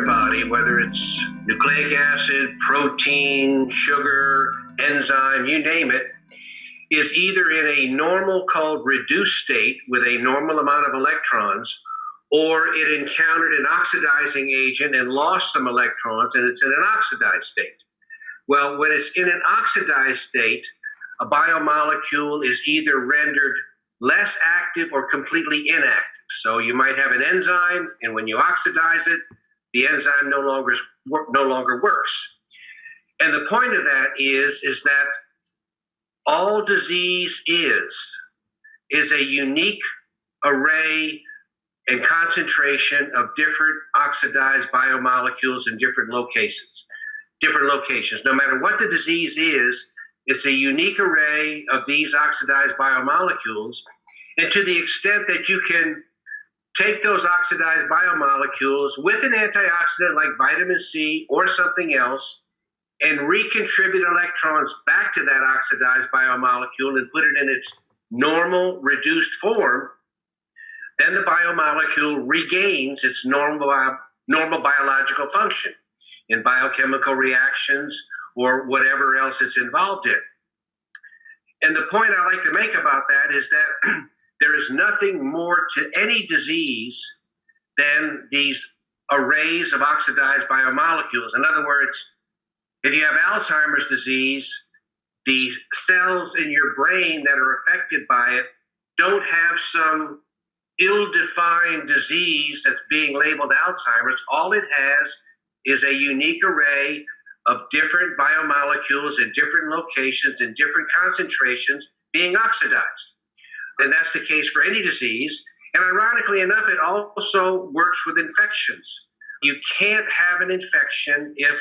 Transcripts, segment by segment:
your body, whether it's nucleic acid, protein, sugar, enzyme, you name it, is either in a normal called reduced state with a normal amount of electrons, or it encountered an oxidizing agent and lost some electrons and it's in an oxidized state. Well, when it's in an oxidized state, a biomolecule is either rendered less active or completely inactive. So you might have an enzyme, and when you oxidize it, the enzyme no longer works. And the point of that is that all disease is a unique array and concentration of different oxidized biomolecules in different locations. No matter what the disease is, it's a unique array of these oxidized biomolecules. And to the extent that you can take those oxidized biomolecules with an antioxidant like vitamin C or something else and recontribute electrons back to that oxidized biomolecule and put it in its normal reduced form, then the biomolecule regains its normal biological function in biochemical reactions or whatever else it's involved in. And the point I like to make about that is that there is nothing more to any disease than these arrays of oxidized biomolecules. In other words, if you have Alzheimer's disease, the cells in your brain that are affected by it don't have some ill-defined disease that's being labeled Alzheimer's. All it has is a unique array of different biomolecules in different locations and different concentrations being oxidized. And that's the case for any disease. And ironically enough, it also works with infections. You can't have an infection if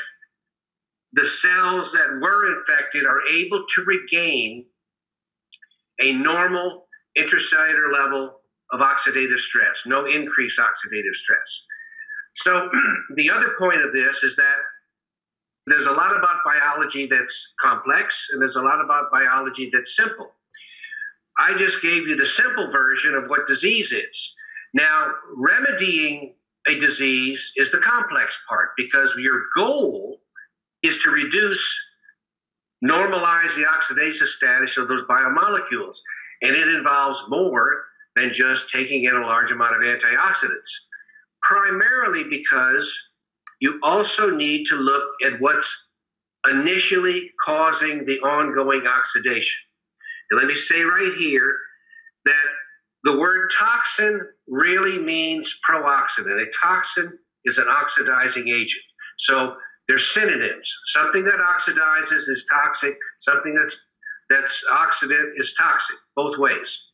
the cells that were infected are able to regain a normal intracellular level of oxidative stress, no increased oxidative stress. So the other point of this is that there's a lot about biology that's complex, and there's a lot about biology that's simple. I just gave you the simple version of what disease is. Now, remedying a disease is the complex part, because your goal is to normalize the oxidative status of those biomolecules. And it involves more than just taking in a large amount of antioxidants, primarily because you also need to look at what's initially causing the ongoing oxidation. And let me say right here that the word toxin really means pro-oxidant. A toxin is an oxidizing agent. So they're synonyms. Something that oxidizes is toxic. Something that's oxidant is toxic, both ways.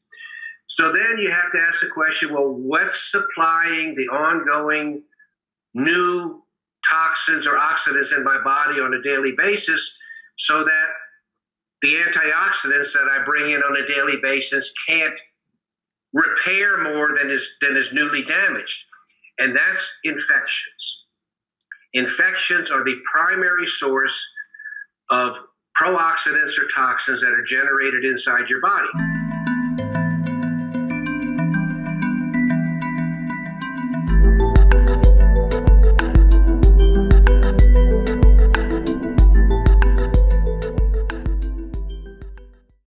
So then you have to ask the question, well, what's supplying the ongoing new toxins or oxidants in my body on a daily basis so that the antioxidants that I bring in on a daily basis can't repair more than is newly damaged? And that's infections. Infections are the primary source of pro-oxidants or toxins that are generated inside your body.